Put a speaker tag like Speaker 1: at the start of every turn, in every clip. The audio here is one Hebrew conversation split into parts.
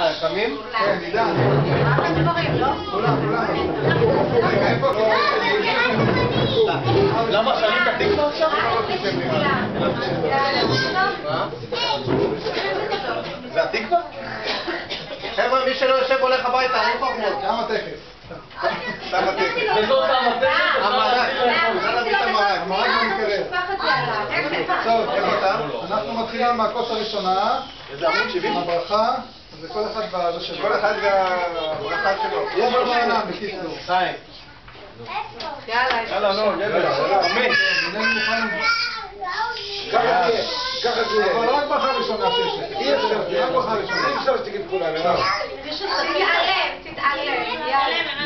Speaker 1: לפעמים?
Speaker 2: כן, עידן.
Speaker 3: רק הדברים, לא?
Speaker 2: כולם. רגע, איפה?
Speaker 1: למה שרים את התקווה עכשיו? זה התקווה? חבר'ה, מי שלא יושב הולך הביתה, אין חוכמות.
Speaker 2: גם הטקס.
Speaker 1: שם הטקס.
Speaker 4: וזאת המטקס.
Speaker 1: המרק. נא להביא את המרק.
Speaker 2: המרק במקרר. טוב, אנחנו מתחילים מהכוס הראשונה.
Speaker 1: איזה עמוד 70?
Speaker 2: הברכה. זה כל אחד בזה שלו.
Speaker 1: כל אחד והברכה שלו.
Speaker 2: יש לו בעיניים, בקיצור.
Speaker 1: חיים. יאללה, נו, גבר. אמן.
Speaker 2: ככה זה יהיה. אבל רק ברכה ראשונה שיש לך. אי אפשר, רק ברכה ראשונה.
Speaker 1: אי אפשר שתגיד כולם.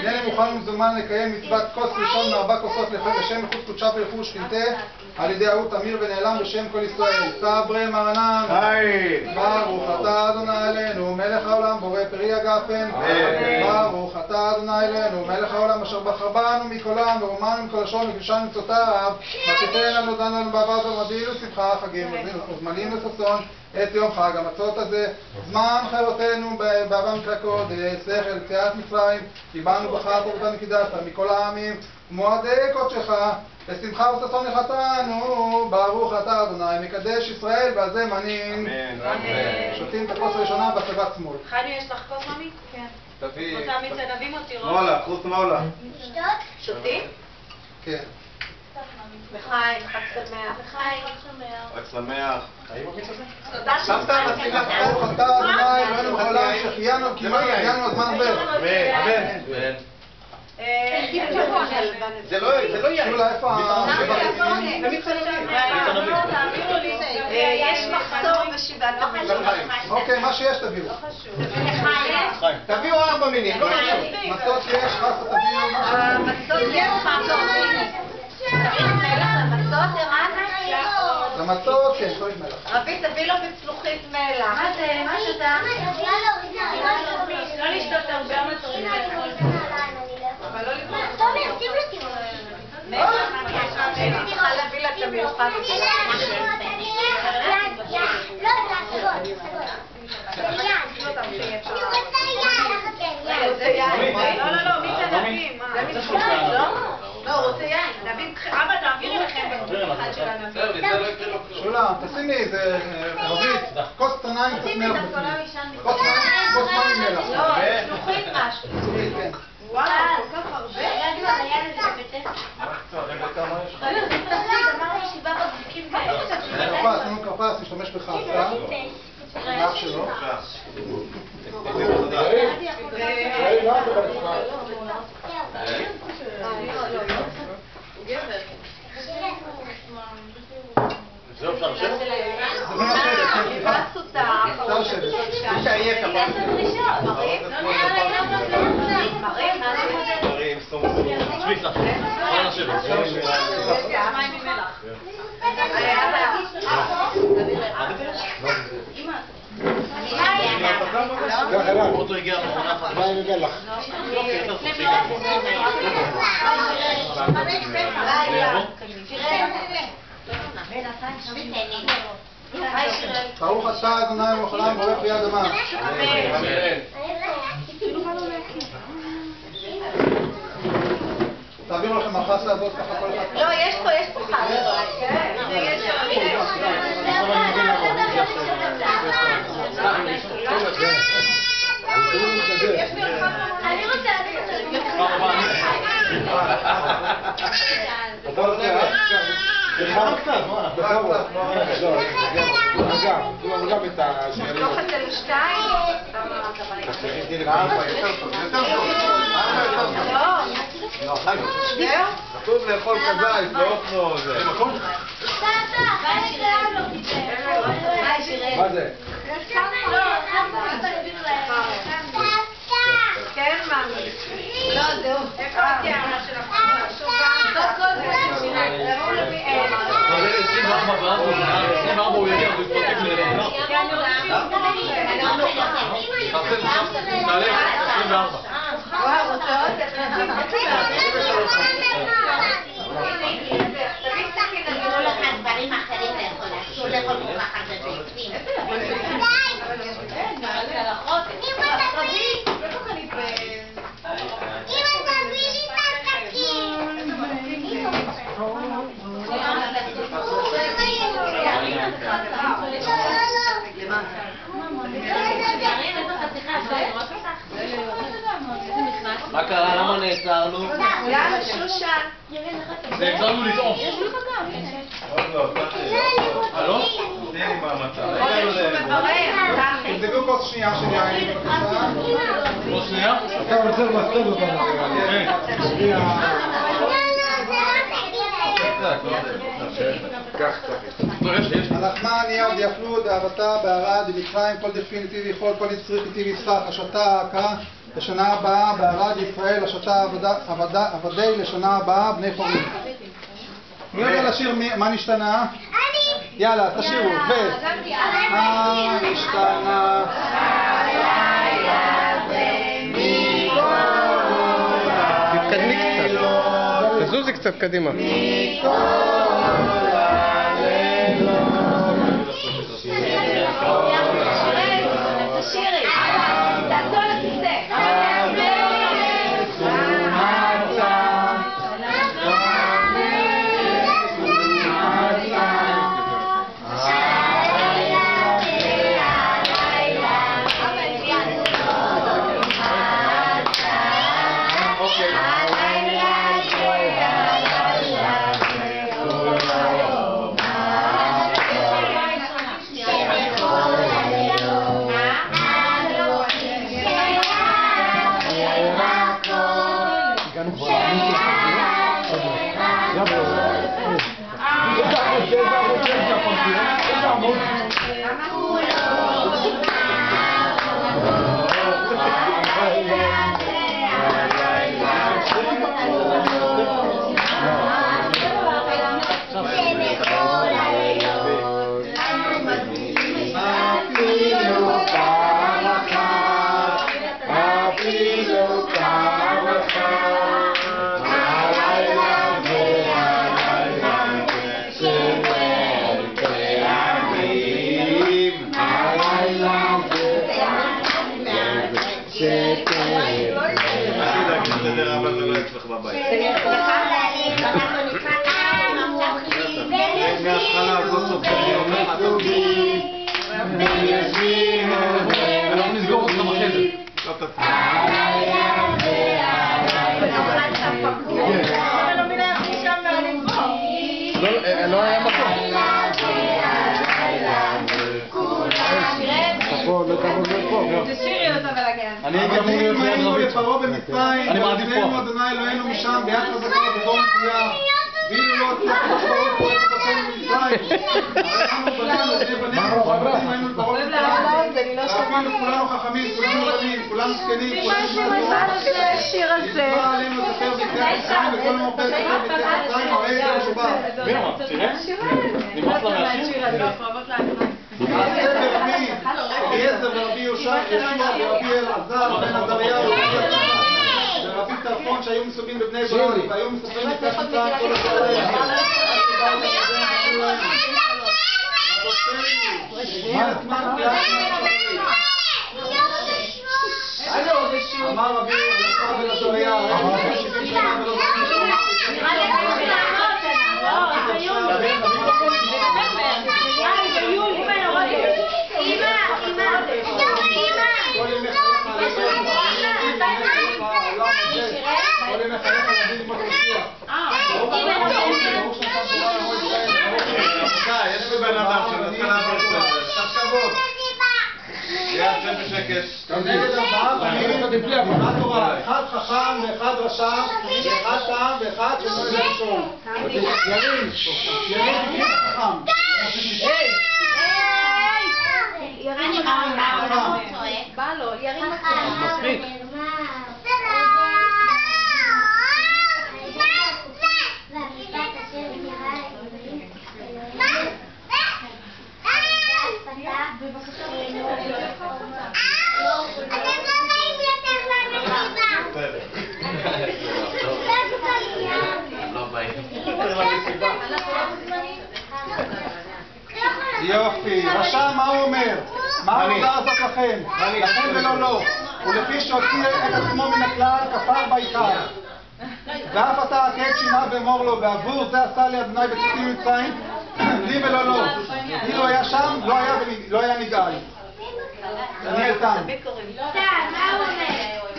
Speaker 2: הנני מוכן ומזומן לקיים מצוות כוס ראשון מארבע כוסות לשם ייחוד קודשה ורכוש שכינתה על ידי ההוא תמיר ונעלם בשם כל ישראל. סברי מרנן. ברוך אתה אדוני אלינו מלך העולם בורא פרי הגפן. ברוך אתה אדוני אלינו מלך העולם אשר בחר בנו מכל עם ורומנו מכל לשון וקדושנו מצוותיו ותיתן לנו דן לנו בעבר ומביא לשמחה חגים וזמנים לששון את יום חג המצות הזה זמן חירותנו בעבר מקרא קודש שכל יציאת מצרים קיבלנו בחרת אותנו קידשת מכל העמים מועדי קודשך לשמחה וששון לחתנו ברוך אתה אדוני מקדש ישראל ועל זה מנין שותים את הכוס הראשונה בצבע שמאל.
Speaker 3: חני, יש לך כוס ממי? כן.
Speaker 1: תביא.
Speaker 3: רוצה מצנבים או תירות?
Speaker 1: שמאלה, חוץ שמאלה.
Speaker 3: שותים?
Speaker 2: כן.
Speaker 3: לחיים, חג שמח.
Speaker 1: רק שמח.
Speaker 3: תודה
Speaker 1: שמת על התפילה.
Speaker 2: ברוך אתה אדוני אלוהינו בעולם שהחיינו כמעט הגענו הזמן עובר.
Speaker 1: אמן. זה לא יהיה.
Speaker 2: שולה, איפה
Speaker 3: יש מחסור בשבעת המינים.
Speaker 2: אוקיי, מה שיש תביאו.
Speaker 1: תביאו 4 מינים.
Speaker 2: מצות יש, חסה תביאו.
Speaker 3: המצות יש מחסור. המצות ערן?
Speaker 2: למצות, כן, צריך מלח.
Speaker 3: רבי, תביא לו בצלוחית מלח. מה זה? מה שאתה? לא לשתות הרבה מצורים. אבל לא לבוא. אני צריכה להביא לה את המיוחד. לא, מי תנבים? זה מצחק, לא? לא, רוצה יין. נבין, אבא, תעבירי לכם בצלוחת של הנבין.
Speaker 2: שולה, תשימי איזה רבית, כוס קטנה עם קצת מלח בפנים. כוס מים מלח.
Speaker 3: לא, צלוחית משהו.
Speaker 2: כן.
Speaker 3: וואלה, כל כך הרבה.
Speaker 2: כרפס, אין לו כרפס, משתמש בחרסה. לאח שלו.
Speaker 1: זהו, אפשר לשבת?
Speaker 2: אפשר לשבת.
Speaker 1: תעייף אבל. עוד לא הגיע מכונה חדשה. מים ומלח.
Speaker 2: ברוך אתה אדוני מלך העולם בורא פרי האדמה. תעבירו לכם החסה הזאת ככה כל אחד.
Speaker 3: לא, יש פה חג. אני רוצה לא חצל 2?
Speaker 1: כתוב לאכול כזית, לא אוכלו זה. מה זה?
Speaker 3: כן, מאמי. לא, זהו. איפה התיארה של החברה? זאת קודם.
Speaker 4: 24 הוא יגיע, הוא יתפוצץ לרעיון. תעלה, 24.
Speaker 3: וואו, רוצה עוד?
Speaker 5: דברים אחרים לאכול, אסור לאכול כל כך הרבה ביצים.
Speaker 4: מה קרה? למה נעצרנו?
Speaker 3: יאללה, שושן.
Speaker 4: נעצרנו לטעום. הלו?
Speaker 1: תן לי מאמץ.
Speaker 2: תבדקו כוס שנייה של יין, בבקשה.
Speaker 4: כוס שנייה?
Speaker 2: אתה רוצה למסתג אותנו רגע. הלחמן יד יפלו דאבתה בערד במצרים כל דפיניטיבי יכול כל יצריך איתי ויסחק השתה הקה לשנה הבאה בערד ישראל השתה עבדי לשנה הבאה בני חורים. מי יודע לשיר מה נשתנה? יאללה תשירו מה נשתנה
Speaker 6: תתקדמי קצת, תזוזי קצת קדימה.
Speaker 4: אנחנו נסגור אותך בחדר.
Speaker 6: לא היה מקום.
Speaker 3: תשאירי אותה ולגן.
Speaker 4: אני הייתי אמור להיות ליד רבית.
Speaker 2: לפרעה במצרים,
Speaker 4: אני מעדיף פה.
Speaker 2: ויצאנו אדוני אלוהינו משם ביד חזקה ובגרון נטויה. ואילו לא הצלחנו לפרעה פורץ אותנו ממצרים. אנחנו בנינו בני בנינו וחברים היינו לפרעה במצרים. ואפילו כולנו חכמים, כולנו רבים, כולנו זקנים, כולנו שמענו.
Speaker 3: השיר הזה.
Speaker 2: נצבע עלינו לספר ביציאת מצרים וכל מרפא לספר ביציאת מצרים הרי זה משובח.
Speaker 4: מי אמר? תראה? נמאס לה מהשיר?
Speaker 2: אליעזר ורבי יהושע ורבי אלעזר בן עזריהו ורבי טרפון שהיו מסוגים בבני ברק והיו מספרים את מצרים כל ישראל. אמר רבי אלעזר בן עזריהו
Speaker 1: יש בבן אדם שנתן לעבור קצת כבוד. יעשה בשקט.
Speaker 2: נגד ארבעה בנים, מה תורה? אחד חכם ואחד רשע, ואחד טעם ואחד שלא יודע לשאול. ירין, תקראי את החכם.
Speaker 5: ירין מה
Speaker 3: בא לו, ירין
Speaker 4: מספיק.
Speaker 2: יופי, רשע מה הוא אומר? מה העבודה הזאת לכם? לכם ולא לא. ולפי שהוציא את עצמו מן הכלל כפר בעיקר. ואף אתה הקהת שינה ואמור לו, ועבור זה עשה לי אדוני בצאתי ממצרים, לי ולא לא. אילו היה שם, לא היה נגאל. דניאל תם.
Speaker 5: מה הוא אומר?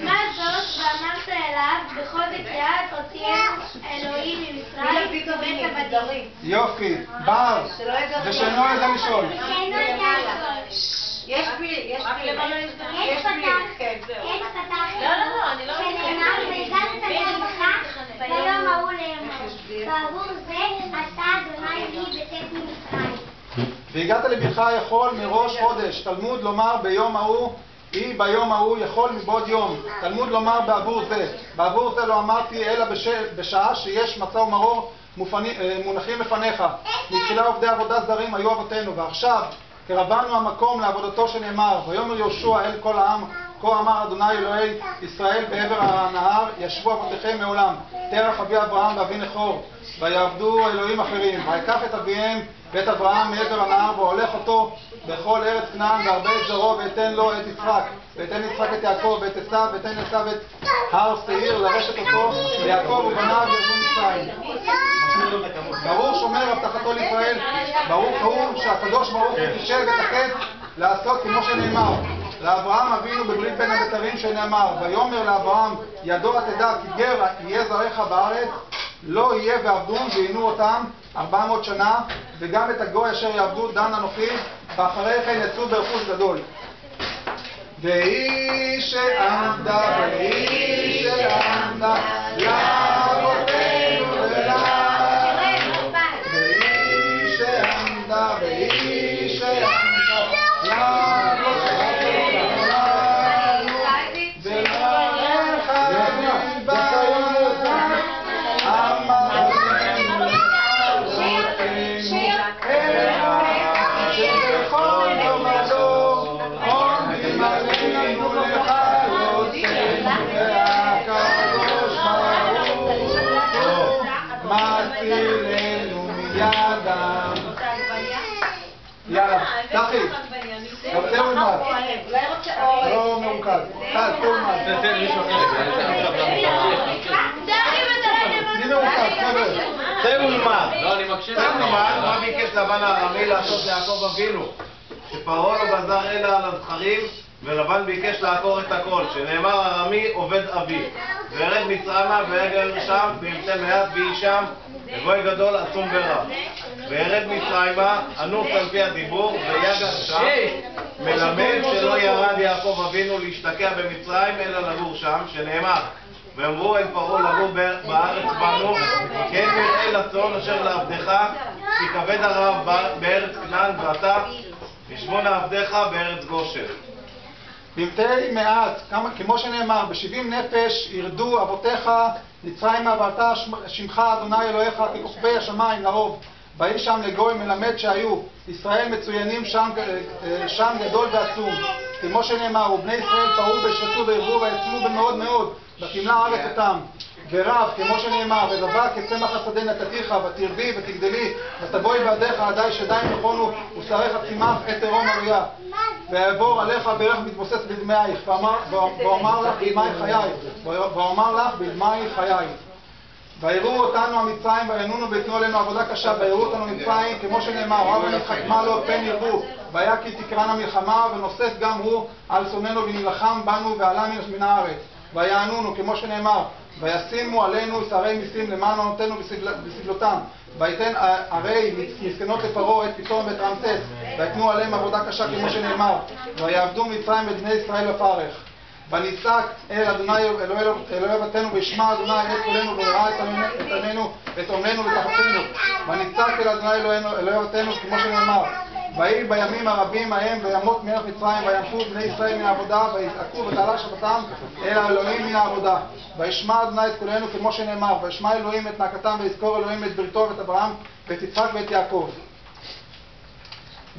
Speaker 5: מה זאת ואמרת אל בחוזק יד הוציאנו אלוהים ממצרים ובית עבדים.
Speaker 2: יופי. בר. ושאינו יודע לשאול.
Speaker 5: ושאינו יודע לשאול.
Speaker 3: יש פיל, יש פיל.
Speaker 5: עת פתח שנאמר והגעת לעמך ביום ההוא לאמור. בעבור זה עשה אדוני לי בצאת ממצרים.
Speaker 2: והגעת לבנך יכול מראש חודש. תלמוד לומר ביום ההוא, היא ביום ההוא יכול מבעוד יום. תלמוד לומר בעבור זה. בעבור זה לא אמרתי אלא בשעה שיש מצה ומרור מונחים לפניך. מתחילה עובדי עבודה זרים היו אבותינו, ועכשיו קרבנו המקום לעבודתו שנאמר, ויאמר יהושע אל כל העם, כה אמר אדוני אלוהי ישראל בעבר הנהר, ישבו אבותיכם מעולם, תרח אבי אברהם ואבי נחור, ויעבדו אלוהים אחרים, ויקח את אביהם ואת אברהם מעבר הנהר, והולך אותו בכל ארץ כנען, והרבה את זרעו, ואתן לו את יצחק, ואתן יצחק את יעקב, ואת עשיו, ואתן עשיו את הר שעיר, לרשת אותו, ויעקב ובניו ירדו מצרים. ברוך שומר הבטחתו לישראל, ברוך הוא שהקדוש ברוך הוא חישב את הקץ לעשות כמו שנאמר. לאברהם אבינו בברית בין הבתרים שנאמר, ויאמר לאברהם ידוע תדע כי גר יהיה זרעך בארץ, לא יהיה ועבדון ועינו אותם 400 שנה, וגם את הגוי אשר יעבדו דן אנוכי, ואחרי כן יצאו ברכוש גדול. והיא שעמדה לאבותינו ולנו, והיא שעמדה יאללה, תחי, רוצה ולמד. לא מרוכז. תת, תולמד. מי מרוכז, חבר?
Speaker 1: זה ולמד.
Speaker 4: לא, אני מקשיב.
Speaker 1: זה ולמד, מה ביקש לבן הארמי לעשות ליעקב אבינו? שפרעה לא גזר אלא על הזכרים, ולבן ביקש לעקור את הכל, שנאמר ארמי עובד אבי. וירד מצרמה ויגר שם, וימצא מעט ויהי שם, וגוי גדול עצום ורב. וירד מצרימה, אנוס על פי הדיבור, ויגר שם, מלמד שלא ירד יעקב אבינו להשתקע במצרים, אלא לגור שם, שנאמר, ואמרו אל פרעה לגור בארץ בנו, כן נראה לצאן אשר לעבדך, כי כבד הרעב בארץ כנען, ואתה ישבון עבדיך בארץ גושן.
Speaker 2: במתי מעט, כמו שנאמר, ב70 נפש ירדו אבותיך מצרימה, ואתה שמך אדוני אלוהיך ככוכבי השמיים לרוב. ויהי שם לגוי מלמד שהיו ישראל מצוינים שם גדול ועצום, כמו שנאמר, ובני ישראל פרעו וישרצו וירבו ויעצמו במאוד מאוד, ותמלא הארץ אותם. ורב, כמו שנאמר, ודבק כצמח השדה נתתיך, ותרבי ותגדלי, ותבואי בידיך עדי שדיים נכונו, ושריך צמח את עירום עלויה. ויעבור עליך ברך מתבוסס בדמייך, ואומר לך בדמי חיי. ויראו אותנו המצרים וינונו ויתנו עלינו עבודה קשה, ויראו אותנו מצרים, כמו שנאמר, רב ונתחכמה לו פן ירבו, והיה כי תקרן המלחמה, ונוסס גם הוא על שונאינו ונלחם בנו ועלה מן הארץ. ויענונו, כמו שנאמר, וישימו עלינו שערי מיסים למען עונותינו בסבלותם. ויתן ערי מסכנות לפרעה את פתאום ואת רעמסס, ויתנו עליהם עבודה קשה, כמו שנאמר, ויעבדו מצרים את בני ישראל בפרך. ונצעק אל אדוני אלוהי אבותינו, וישמע אדוני את קולנו, ויראה את עמנו ואת עמלנו ותחתנו. ונצעק אל אדוני אלוהי אבותינו, כמו שנאמר, ויהי בימים הרבים ההם וימות מלך מצרים, וימחו בני ישראל מן העבודה, ויזעקו ותעלה שבתם אל האלוהים מן העבודה. וישמע אדוני את קולנו, כמו שנאמר, וישמע אלוהים את נאקתם, ויזכור אלוהים את בריתו ואת אברהם ואת יצחק ואת יעקב.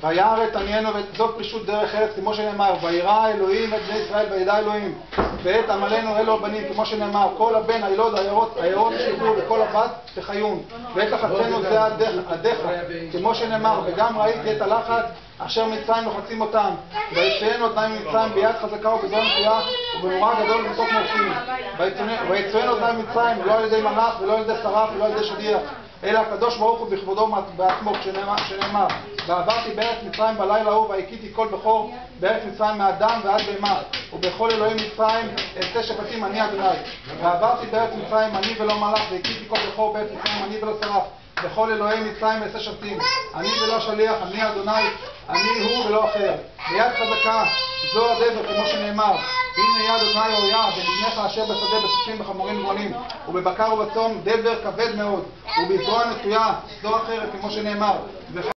Speaker 2: וירא את עמנו ואת זאת פרישות דרך ארץ, כמו שנאמר, וירא אלוהים את בני ישראל וידע אלוהים, ואת עמלנו אלו הבנים, כמו שנאמר, כל הבן הילוד העיירות ישלחו, וכל הבת תחיון, ואת לחצנו זה הדרך, כמו שנאמר, וגם ראיתי את הלחץ אשר מצרים לוחצים אותם, ויצאנו אותם ממצרים ביד חזקה ובזרוע נטויה ובמורא גדול ובתוך מורפים. ויצאנו אותם ממצרים לא על ידי מלאך ולא על ידי שרף ולא על ידי שליח, אלא הקדוש ברוך הוא בכבודו בעצמו, שנאמר, ועברתי בארץ מצרים בלילה ההוא והכיתי כל בכור בארץ מצרים מאדם ועד בהמה, ובכל אלוהי מצרים אעשה שפטים אני אדוני. ועברתי בארץ מצרים אני ולא מלאך, והכיתי כל בכור בארץ מצרים אני ולא שרף, בכל אלוהי מצרים אעשה שפטים, אני ולא שליח, אני אדוני, אני הוא ולא אחר. ביד חזקה זו הדבר, כמו שנאמר, הנה יד אדוני אוריה בבניך אשר בשדה בסוסים בחמורים גבוהים ובבקר ובצאן דבר כבד מאוד, ובזרוע נטויה זו אחרת, כמו שנאמר.